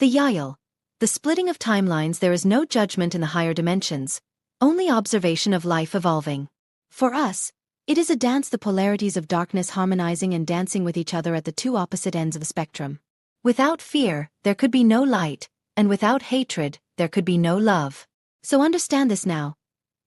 The Yahyel, the splitting of timelines. There is no judgment in the higher dimensions, only observation of life evolving. For us, it is a dance, the polarities of darkness harmonizing and dancing with each other at the two opposite ends of the spectrum. Without fear, there could be no light, and without hatred, there could be no love. So understand this now.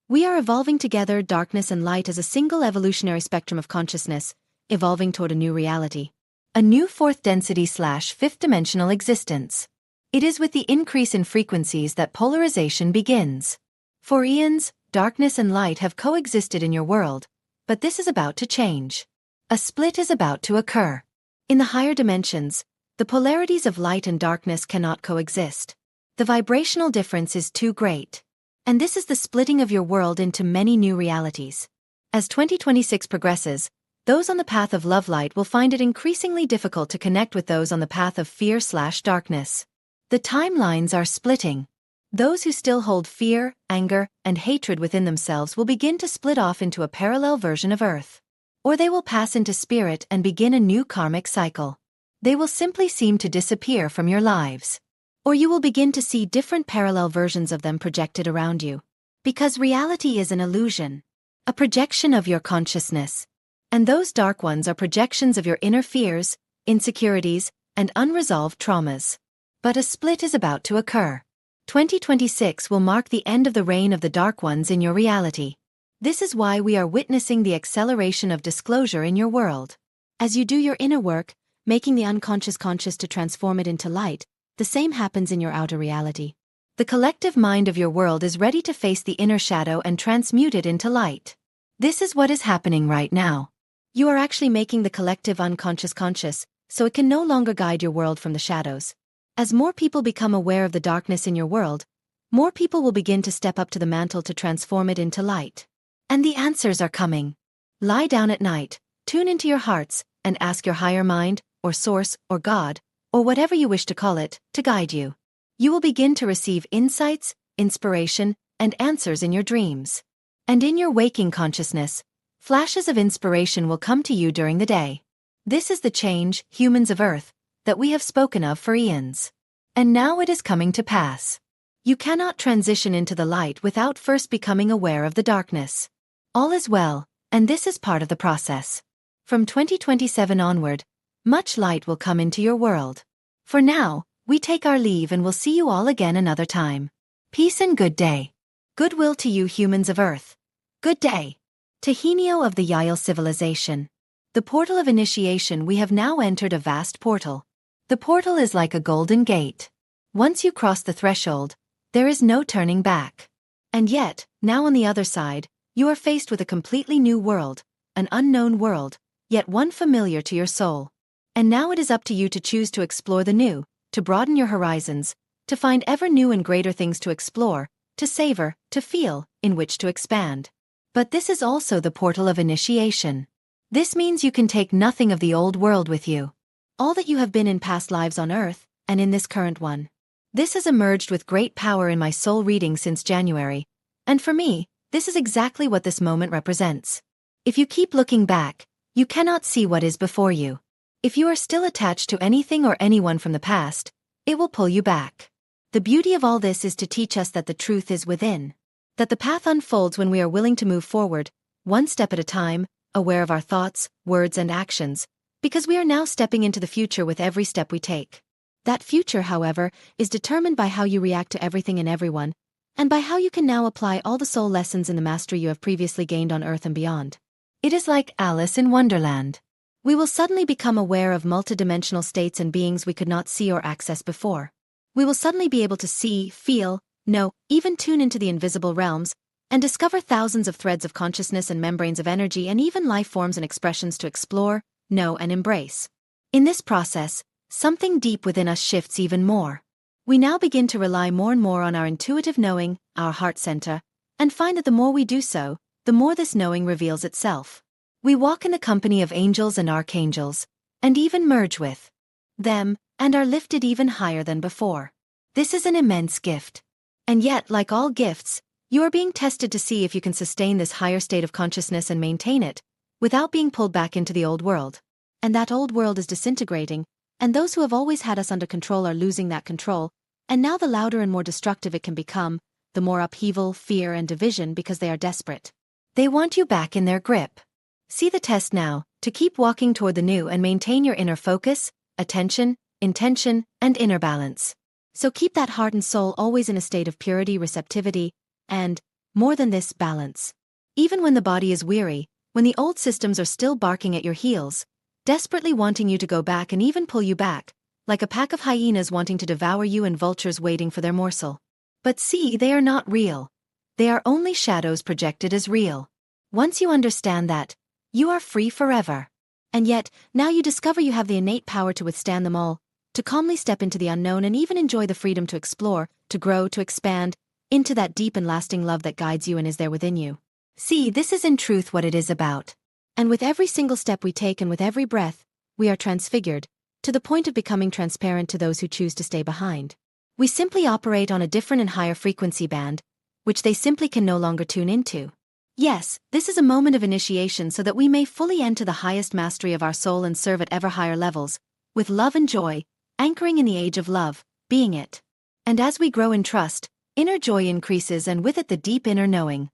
We are evolving together, darkness and light, as a single evolutionary spectrum of consciousness, evolving toward a new reality. A new fourth density/fifth dimensional existence. It is with the increase in frequencies that polarization begins. For eons, darkness and light have coexisted in your world, but this is about to change. A split is about to occur. In the higher dimensions, the polarities of light and darkness cannot coexist. The vibrational difference is too great. And this is the splitting of your world into many new realities. As 2026 progresses, those on the path of love light will find it increasingly difficult to connect with those on the path of fear/darkness. The timelines are splitting. Those who still hold fear, anger, and hatred within themselves will begin to split off into a parallel version of Earth. Or they will pass into spirit and begin a new karmic cycle. They will simply seem to disappear from your lives. Or you will begin to see different parallel versions of them projected around you. Because reality is an illusion, a projection of your consciousness. And those dark ones are projections of your inner fears, insecurities, and unresolved traumas. But a split is about to occur. 2026 will mark the end of the reign of the dark ones in your reality. This is why we are witnessing the acceleration of disclosure in your world. As you do your inner work, making the unconscious conscious to transform it into light, the same happens in your outer reality. The collective mind of your world is ready to face the inner shadow and transmute it into light. This is what is happening right now. You are actually making the collective unconscious conscious, so it can no longer guide your world from the shadows. As more people become aware of the darkness in your world, more people will begin to step up to the mantle to transform it into light. And the answers are coming. Lie down at night, tune into your hearts, and ask your higher mind, or source, or God, or whatever you wish to call it, to guide you. You will begin to receive insights, inspiration, and answers in your dreams. And in your waking consciousness, flashes of inspiration will come to you during the day. This is the change, humans of Earth, that we have spoken of for eons. And now it is coming to pass. You cannot transition into the light without first becoming aware of the darkness. All is well, and this is part of the process. From 2027 onward, much light will come into your world. For now, we take our leave and will see you all again another time. Peace and good day. Goodwill to you, humans of Earth. Good day. Tahinio of the Yahyel civilization. The portal of initiation. We have now entered a vast portal. The portal is like a golden gate. Once you cross the threshold, there is no turning back. And yet, now on the other side, you are faced with a completely new world, an unknown world, yet one familiar to your soul. And now it is up to you to choose to explore the new, to broaden your horizons, to find ever new and greater things to explore, to savor, to feel, in which to expand. But this is also the portal of initiation. This means you can take nothing of the old world with you. All that you have been in past lives on Earth, and in this current one. This has emerged with great power in my soul reading since January, and for me, this is exactly what this moment represents. If you keep looking back, you cannot see what is before you. If you are still attached to anything or anyone from the past, it will pull you back. The beauty of all this is to teach us that the truth is within. That the path unfolds when we are willing to move forward, one step at a time, aware of our thoughts, words and actions, because we are now stepping into the future with every step we take. That future, however, is determined by how you react to everything and everyone, and by how you can now apply all the soul lessons in the mastery you have previously gained on Earth and beyond. It is like Alice in Wonderland. We will suddenly become aware of multidimensional states and beings we could not see or access before. We will suddenly be able to see, feel, know, even tune into the invisible realms, and discover thousands of threads of consciousness and membranes of energy and even life forms and expressions to explore, know and embrace. In this process, something deep within us shifts even more. We now begin to rely more and more on our intuitive knowing, our heart center, and find that the more we do so, the more this knowing reveals itself. We walk in the company of angels and archangels, and even merge with them, and are lifted even higher than before. This is an immense gift. And yet, like all gifts, you are being tested to see if you can sustain this higher state of consciousness and maintain it, without being pulled back into the old world. And that old world is disintegrating, And those who have always had us under control are losing that control, and now the louder and more destructive it can become, the more upheaval, fear, and division because they are desperate. They want you back in their grip. See the test now, to keep walking toward the new and maintain your inner focus, attention, intention, and inner balance. So keep that heart and soul always in a state of purity, receptivity, and, more than this, balance. Even when the body is weary, when the old systems are still barking at your heels, desperately wanting you to go back and even pull you back, like a pack of hyenas wanting to devour you and vultures waiting for their morsel. But see, they are not real. They are only shadows projected as real. Once you understand that, you are free forever. And yet, now you discover you have the innate power to withstand them all, to calmly step into the unknown and even enjoy the freedom to explore, to grow, to expand, into that deep and lasting love that guides you and is there within you. See, this is in truth what it is about. And with every single step we take and with every breath, we are transfigured, to the point of becoming transparent to those who choose to stay behind. We simply operate on a different and higher frequency band, which they simply can no longer tune into. Yes, this is a moment of initiation so that we may fully enter the highest mastery of our soul and serve at ever higher levels, with love and joy, anchoring in the age of love, being it. And as we grow in trust, inner joy increases and with it the deep inner knowing.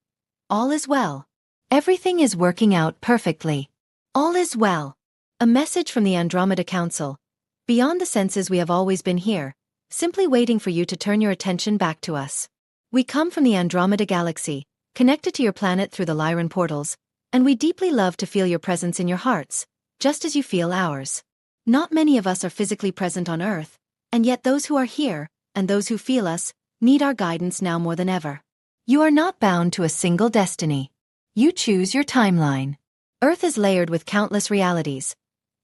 All is well. Everything is working out perfectly. All is well. A message from the Andromeda Council. Beyond the senses we have always been here, simply waiting for you to turn your attention back to us. We come from the Andromeda Galaxy, connected to your planet through the Lyran portals, and we deeply love to feel your presence in your hearts, just as you feel ours. Not many of us are physically present on Earth, and yet those who are here, and those who feel us, need our guidance now more than ever. You are not bound to a single destiny. You choose your timeline. Earth is layered with countless realities,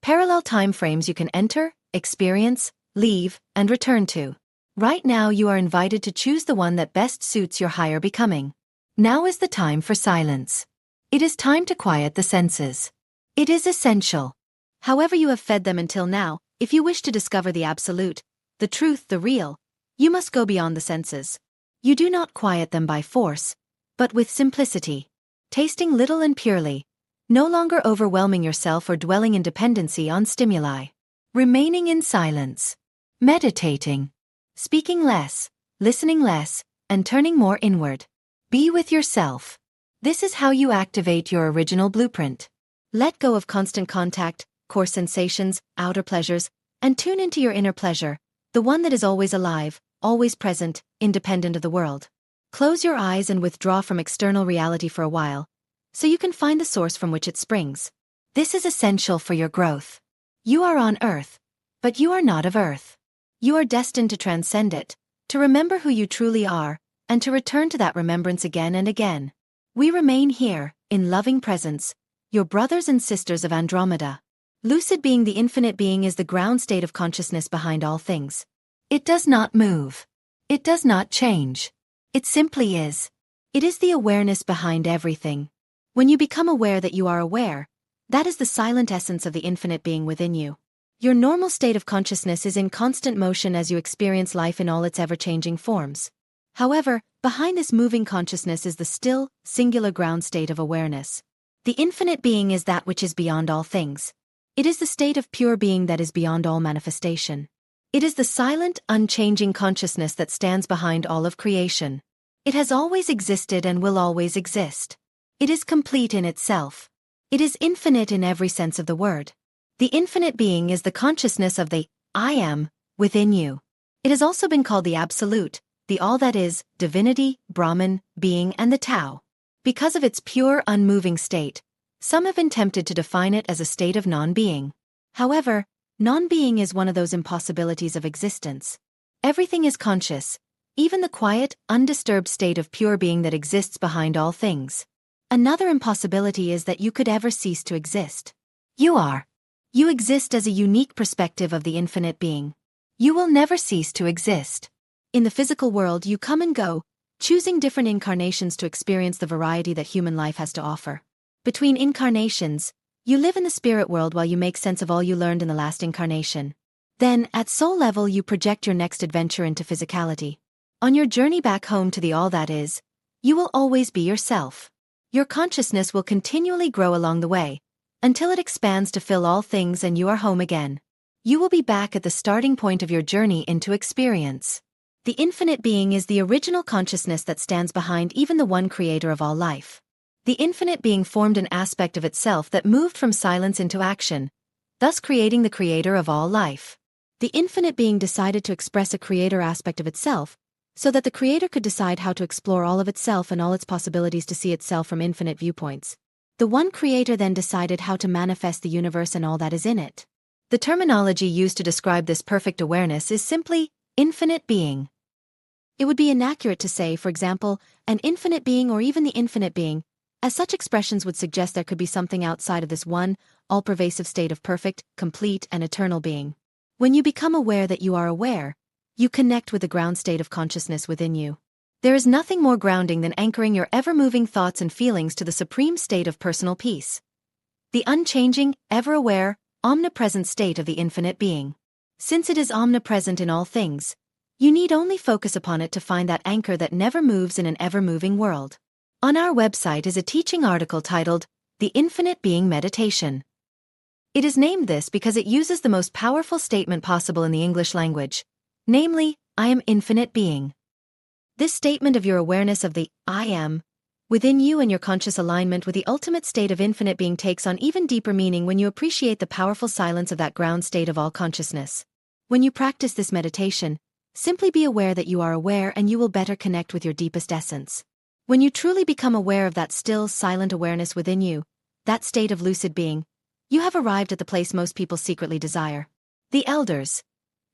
parallel time frames you can enter, experience, leave, and return to. Right now you are invited to choose the one that best suits your higher becoming. Now is the time for silence. It is time to quiet the senses. It is essential. However you have fed them until now, if you wish to discover the absolute, the truth, the real, you must go beyond the senses. You do not quiet them by force, but with simplicity. Tasting little and purely. No longer overwhelming yourself or dwelling in dependency on stimuli. Remaining in silence. Meditating. Speaking less, listening less, and turning more inward. Be with yourself. This is how you activate your original blueprint. Let go of constant contact, coarse sensations, outer pleasures, and tune into your inner pleasure, the one that is always alive, always present, independent of the world. Close your eyes and withdraw from external reality for a while, so you can find the source from which it springs. This is essential for your growth. You are on Earth, but you are not of Earth. You are destined to transcend it, to remember who you truly are, and to return to that remembrance again and again. We remain here, in loving presence, your brothers and sisters of Andromeda. Lucid being the infinite being is the ground state of consciousness behind all things. It does not move. It does not change. It simply is. It is the awareness behind everything. When you become aware that you are aware, that is the silent essence of the infinite being within you. Your normal state of consciousness is in constant motion as you experience life in all its ever-changing forms. However, behind this moving consciousness is the still, singular ground state of awareness. The infinite being is that which is beyond all things. It is the state of pure being that is beyond all manifestation. It is the silent, unchanging consciousness that stands behind all of creation. It has always existed and will always exist. It is complete in itself. It is infinite in every sense of the word. The infinite being is the consciousness of the I am within you. It has also been called the absolute, the all that is, divinity, Brahman, being, and the Tao. Because of its pure, unmoving state, some have been tempted to define it as a state of non-being. However, non-being is one of those impossibilities of existence. Everything is conscious, even the quiet, undisturbed state of pure being that exists behind all things. Another impossibility is that you could ever cease to exist. You are. You exist as a unique perspective of the infinite being. You will never cease to exist. In the physical world you come and go, choosing different incarnations to experience the variety that human life has to offer. Between incarnations, you live in the spirit world while you make sense of all you learned in the last incarnation. Then, at soul level you project your next adventure into physicality. On your journey back home to the all that is, you will always be yourself. Your consciousness will continually grow along the way, until it expands to fill all things and you are home again. You will be back at the starting point of your journey into experience. The infinite being is the original consciousness that stands behind even the one creator of all life. The infinite being formed an aspect of itself that moved from silence into action, thus creating the creator of all life. The infinite being decided to express a creator aspect of itself, so that the creator could decide how to explore all of itself and all its possibilities to see itself from infinite viewpoints. The one creator then decided how to manifest the universe and all that is in it. The terminology used to describe this perfect awareness is simply infinite being. It would be inaccurate to say, for example, an infinite being or even the infinite being, as such expressions would suggest there could be something outside of this one, all-pervasive state of perfect, complete, and eternal being. When you become aware that you are aware, you connect with the ground state of consciousness within you. There is nothing more grounding than anchoring your ever-moving thoughts and feelings to the supreme state of personal peace. The unchanging, ever-aware, omnipresent state of the infinite being. Since it is omnipresent in all things, you need only focus upon it to find that anchor that never moves in an ever-moving world. On our website is a teaching article titled, The Infinite Being Meditation. It is named this because it uses the most powerful statement possible in the English language, namely, I am infinite being. This statement of your awareness of the I am within you and your conscious alignment with the ultimate state of infinite being takes on even deeper meaning when you appreciate the powerful silence of that ground state of all consciousness. When you practice this meditation, simply be aware that you are aware and you will better connect with your deepest essence. When you truly become aware of that still, silent awareness within you, that state of lucid being, you have arrived at the place most people secretly desire. The elders.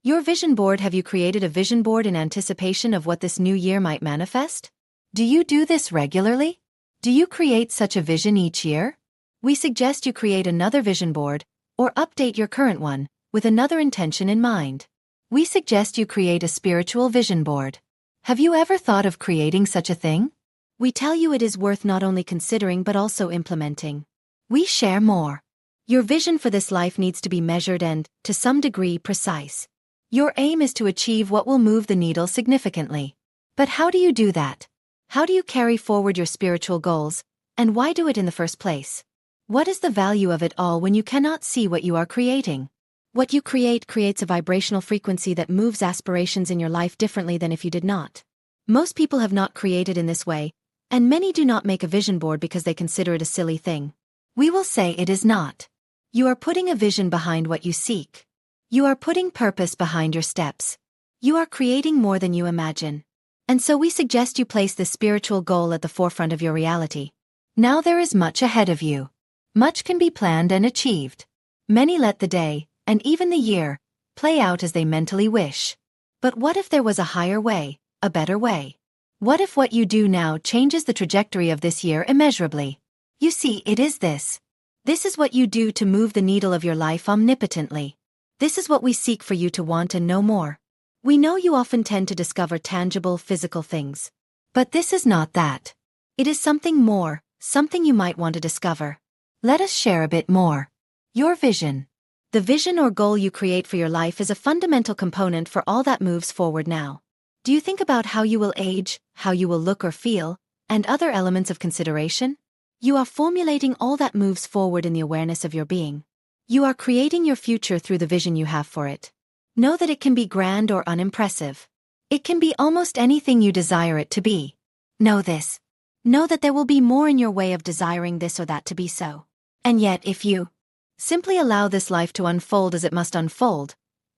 Your vision board. Have you created a vision board in anticipation of what this new year might manifest? Do you do this regularly? Do you create such a vision each year? We suggest you create another vision board, or update your current one, with another intention in mind. We suggest you create a spiritual vision board. Have you ever thought of creating such a thing? We tell you it is worth not only considering but also implementing. We share more. Your vision for this life needs to be measured and, to some degree, precise. Your aim is to achieve what will move the needle significantly. But how do you do that? How do you carry forward your spiritual goals, and why do it in the first place? What is the value of it all when you cannot see what you are creating? What you create creates a vibrational frequency that moves aspirations in your life differently than if you did not. Most people have not created in this way, and many do not make a vision board because they consider it a silly thing. We will say it is not. You are putting a vision behind what you seek. You are putting purpose behind your steps. You are creating more than you imagine. And so we suggest you place this spiritual goal at the forefront of your reality. Now there is much ahead of you. Much can be planned and achieved. Many let the day, and even the year, play out as they mentally wish. But what if there was a higher way, a better way? What if what you do now changes the trajectory of this year immeasurably? You see, it is this. This is what you do to move the needle of your life omnipotently. This is what we seek for you to want and know more. We know you often tend to discover tangible, physical things. But this is not that. It is something more, something you might want to discover. Let us share a bit more. Your vision. The vision or goal you create for your life is a fundamental component for all that moves forward now. Do you think about how you will age, how you will look or feel, and other elements of consideration? You are formulating all that moves forward in the awareness of your being. You are creating your future through the vision you have for it. Know that it can be grand or unimpressive. It can be almost anything you desire it to be. Know this. Know that there will be more in your way of desiring this or that to be so. And yet, if you simply allow this life to unfold as it must unfold,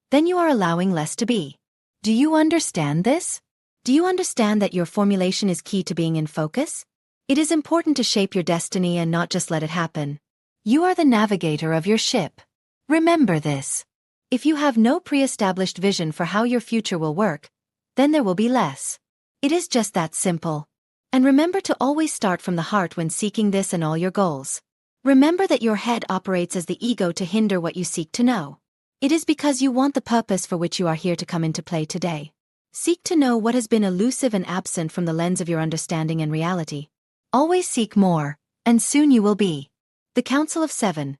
then you are allowing less to be. Do you understand this? Do you understand that your formulation is key to being in focus? It is important to shape your destiny and not just let it happen. You are the navigator of your ship. Remember this. If you have no pre-established vision for how your future will work, then there will be less. It is just that simple. And remember to always start from the heart when seeking this and all your goals. Remember that your head operates as the ego to hinder what you seek to know. It is because you want the purpose for which you are here to come into play today. Seek to know what has been elusive and absent from the lens of your understanding and reality. Always seek more, and soon you will be. The Council of Seven.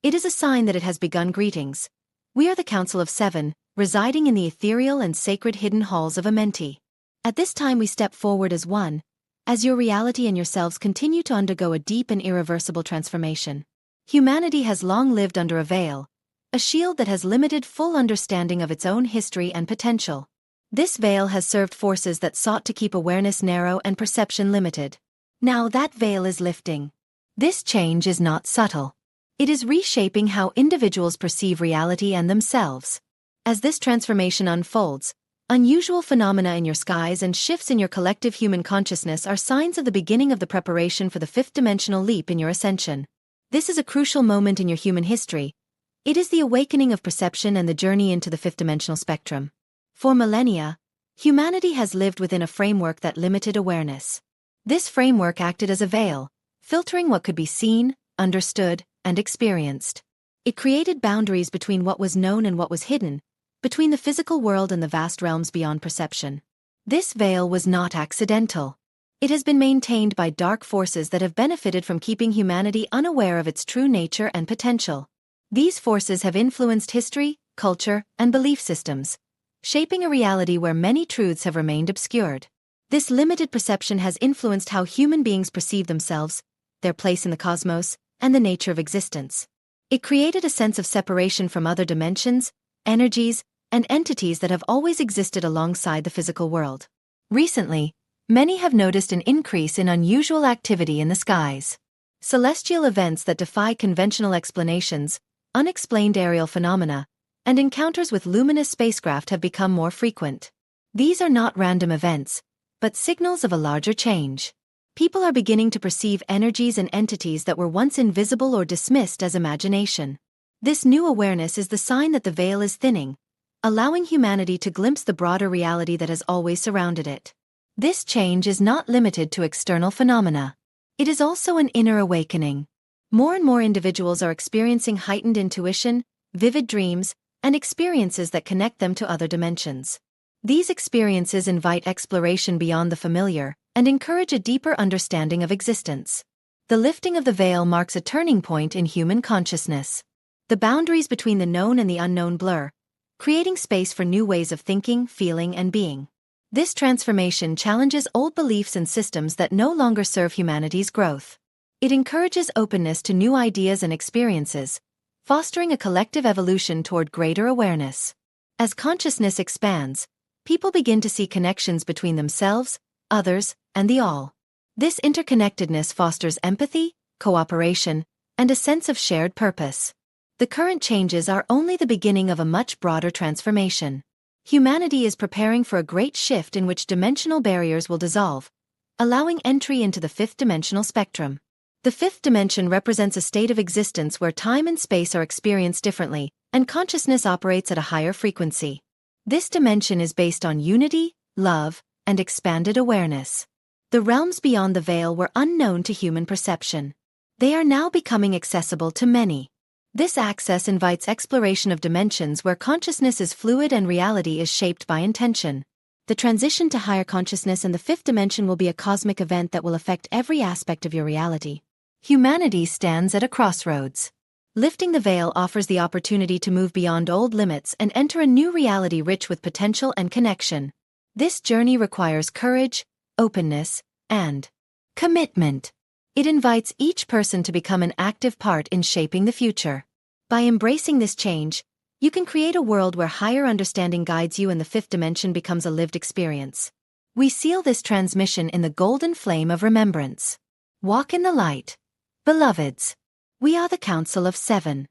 It is a sign that it has begun. Greetings. We are the Council of Seven, residing in the ethereal and sacred hidden halls of Amenti. At this time we step forward as one, as your reality and yourselves continue to undergo a deep and irreversible transformation. Humanity has long lived under a veil, a shield that has limited full understanding of its own history and potential. This veil has served forces that sought to keep awareness narrow and perception limited. Now that veil is lifting. This change is not subtle. It is reshaping how individuals perceive reality and themselves. As this transformation unfolds, unusual phenomena in your skies and shifts in your collective human consciousness are signs of the beginning of the preparation for the fifth-dimensional leap in your ascension. This is a crucial moment in your human history. It is the awakening of perception and the journey into the fifth-dimensional spectrum. For millennia, humanity has lived within a framework that limited awareness. This framework acted as a veil, filtering what could be seen, understood, and experienced. It created boundaries between what was known and what was hidden, between the physical world and the vast realms beyond perception. This veil was not accidental. It has been maintained by dark forces that have benefited from keeping humanity unaware of its true nature and potential. These forces have influenced history, culture, and belief systems, shaping a reality where many truths have remained obscured. This limited perception has influenced how human beings perceive themselves, their place in the cosmos, and the nature of existence. It created a sense of separation from other dimensions, energies, and entities that have always existed alongside the physical world. Recently, many have noticed an increase in unusual activity in the skies. Celestial events that defy conventional explanations, unexplained aerial phenomena, and encounters with luminous spacecraft have become more frequent. These are not random events, but signals of a larger change. People are beginning to perceive energies and entities that were once invisible or dismissed as imagination. This new awareness is the sign that the veil is thinning, allowing humanity to glimpse the broader reality that has always surrounded it. This change is not limited to external phenomena. It is also an inner awakening. More and more individuals are experiencing heightened intuition, vivid dreams, and experiences that connect them to other dimensions. These experiences invite exploration beyond the familiar and encourage a deeper understanding of existence. The lifting of the veil marks a turning point in human consciousness. The boundaries between the known and the unknown blur, creating space for new ways of thinking, feeling, and being. This transformation challenges old beliefs and systems that no longer serve humanity's growth. It encourages openness to new ideas and experiences, fostering a collective evolution toward greater awareness. As consciousness expands, people begin to see connections between themselves, others, and the all. This interconnectedness fosters empathy, cooperation, and a sense of shared purpose. The current changes are only the beginning of a much broader transformation. Humanity is preparing for a great shift in which dimensional barriers will dissolve, allowing entry into the fifth-dimensional spectrum. The fifth dimension represents a state of existence where time and space are experienced differently, and consciousness operates at a higher frequency. This dimension is based on unity, love, and expanded awareness. The realms beyond the veil were unknown to human perception. They are now becoming accessible to many. This access invites exploration of dimensions where consciousness is fluid and reality is shaped by intention. The transition to higher consciousness and the fifth dimension will be a cosmic event that will affect every aspect of your reality. Humanity stands at a crossroads. Lifting the veil offers the opportunity to move beyond old limits and enter a new reality rich with potential and connection. This journey requires courage, openness, and commitment. It invites each person to become an active part in shaping the future. By embracing this change, you can create a world where higher understanding guides you and the fifth dimension becomes a lived experience. We seal this transmission in the golden flame of remembrance. Walk in the light. Beloveds, we are the Council of Seven.